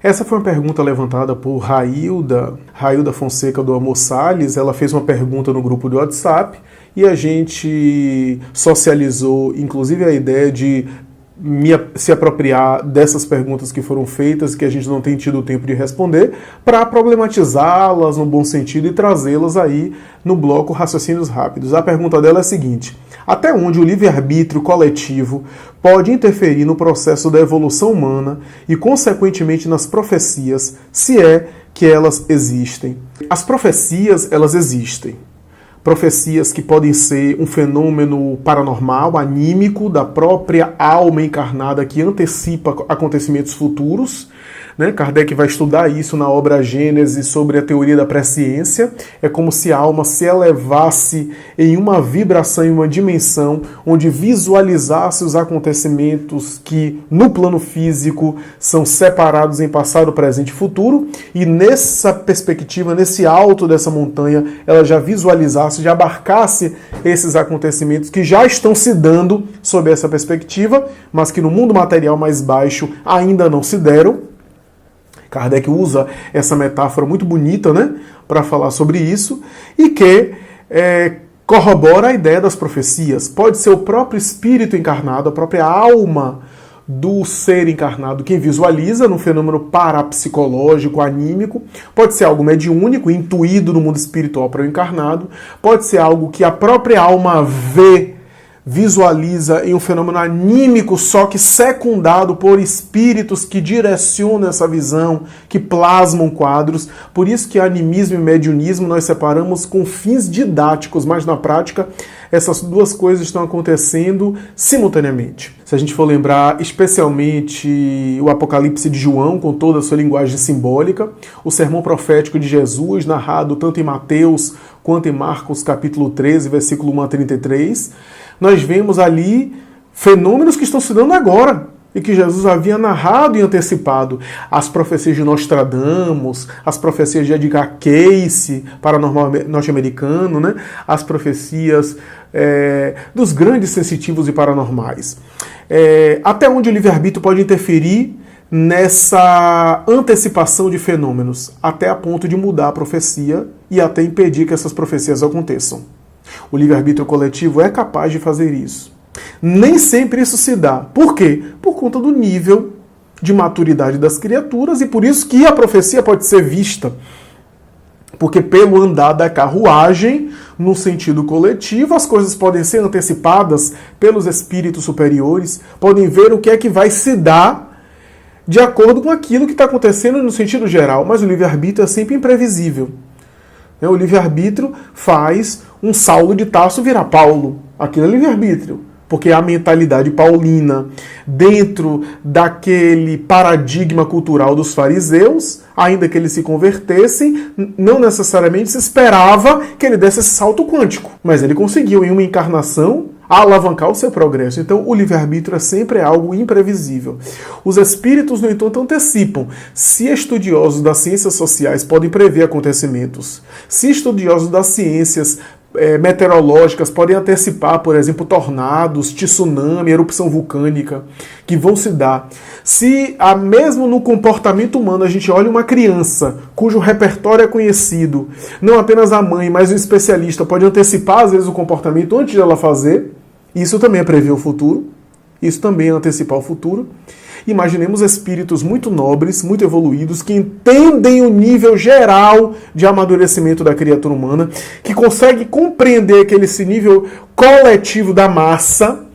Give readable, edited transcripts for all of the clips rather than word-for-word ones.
Essa foi uma pergunta levantada por Railda Fonseca do Amor Salles. Ela fez uma pergunta no grupo do WhatsApp e a gente socializou, inclusive, a ideia de se apropriar dessas perguntas que foram feitas, que a gente não tem tido tempo de responder, para problematizá-las no bom sentido e trazê-las aí no bloco Raciocínios Rápidos. A pergunta dela é a seguinte: até onde o livre-arbítrio coletivo pode interferir no processo da evolução humana e, consequentemente, nas profecias, se é que elas existem? As profecias, elas existem. Profecias que podem ser um fenômeno paranormal, anímico, da própria alma encarnada que antecipa acontecimentos futuros. Kardec vai estudar isso na obra Gênesis sobre a teoria da presciência. É como se a alma se elevasse em uma vibração, em uma dimensão, onde visualizasse os acontecimentos que, no plano físico, são separados em passado, presente e futuro. E nessa perspectiva, nesse alto dessa montanha, ela já visualizasse, já abarcasse esses acontecimentos que já estão se dando sob essa perspectiva, mas que no mundo material mais baixo ainda não se deram. Kardec usa essa metáfora muito bonita, para falar sobre isso, e que corrobora a ideia das profecias. Pode ser o próprio espírito encarnado, a própria alma do ser encarnado quem visualiza num fenômeno parapsicológico, anímico. Pode ser algo mediúnico, intuído no mundo espiritual para o encarnado. Pode ser algo que a própria alma vê, visualiza em um fenômeno anímico, só que secundado por espíritos que direcionam essa visão, que plasmam quadros. Por isso que animismo e mediunismo nós separamos com fins didáticos, mas na prática essas duas coisas estão acontecendo simultaneamente. Se a gente for lembrar especialmente o Apocalipse de João, com toda a sua linguagem simbólica, o sermão profético de Jesus, narrado tanto em Mateus quanto em Marcos, capítulo 13, versículo 1 a 33, nós vemos ali fenômenos que estão se dando agora e que Jesus havia narrado e antecipado. As profecias de Nostradamus, as profecias de Edgar Cayce, paranormal norte-americano, as profecias dos grandes sensitivos e paranormais. Até onde o livre-arbítrio pode interferir nessa antecipação de fenômenos, até a ponto de mudar a profecia e até impedir que essas profecias aconteçam. O livre-arbítrio coletivo é capaz de fazer isso. Nem sempre isso se dá. Por quê? Por conta do nível de maturidade das criaturas, e por isso que a profecia pode ser vista. Porque pelo andar da carruagem, no sentido coletivo, as coisas podem ser antecipadas pelos espíritos superiores, podem ver o que é que vai se dar de acordo com aquilo que está acontecendo no sentido geral. Mas o livre-arbítrio é sempre imprevisível. O livre-arbítrio faz um Saulo de Tarso virar Paulo. Aquilo é livre-arbítrio. Porque a mentalidade paulina, dentro daquele paradigma cultural dos fariseus, ainda que eles se convertessem, não necessariamente se esperava que ele desse esse salto quântico. Mas ele conseguiu, em uma encarnação, alavancar o seu progresso. Então, o livre-arbítrio é sempre algo imprevisível. Os espíritos, no entanto, antecipam. Se estudiosos das ciências sociais podem prever acontecimentos, se estudiosos das ciências meteorológicas podem antecipar, por exemplo, tornados, tsunami, erupção vulcânica, que vão se dar. Se mesmo no comportamento humano a gente olha uma criança cujo repertório é conhecido, não apenas a mãe, mas o especialista pode antecipar às vezes o comportamento antes de ela fazer, isso também é prever o futuro, isso também é antecipar o futuro. Imaginemos espíritos muito nobres, muito evoluídos, que entendem o nível geral de amadurecimento da criatura humana, que conseguem compreender esse nível coletivo da massa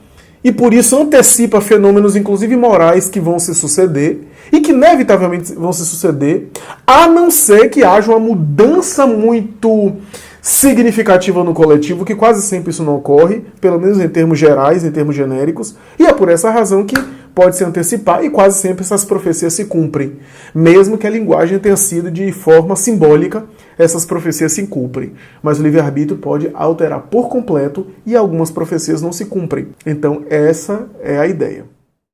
e por isso antecipa fenômenos, inclusive morais, que vão se suceder e que inevitavelmente vão se suceder, a não ser que haja uma mudança muito significativa no coletivo, que quase sempre isso não ocorre, pelo menos em termos gerais, em termos genéricos, e é por essa razão que pode se antecipar e quase sempre essas profecias se cumprem. Mesmo que a linguagem tenha sido de forma simbólica, essas profecias se cumprem. Mas o livre-arbítrio pode alterar por completo e algumas profecias não se cumprem. Então essa é a ideia.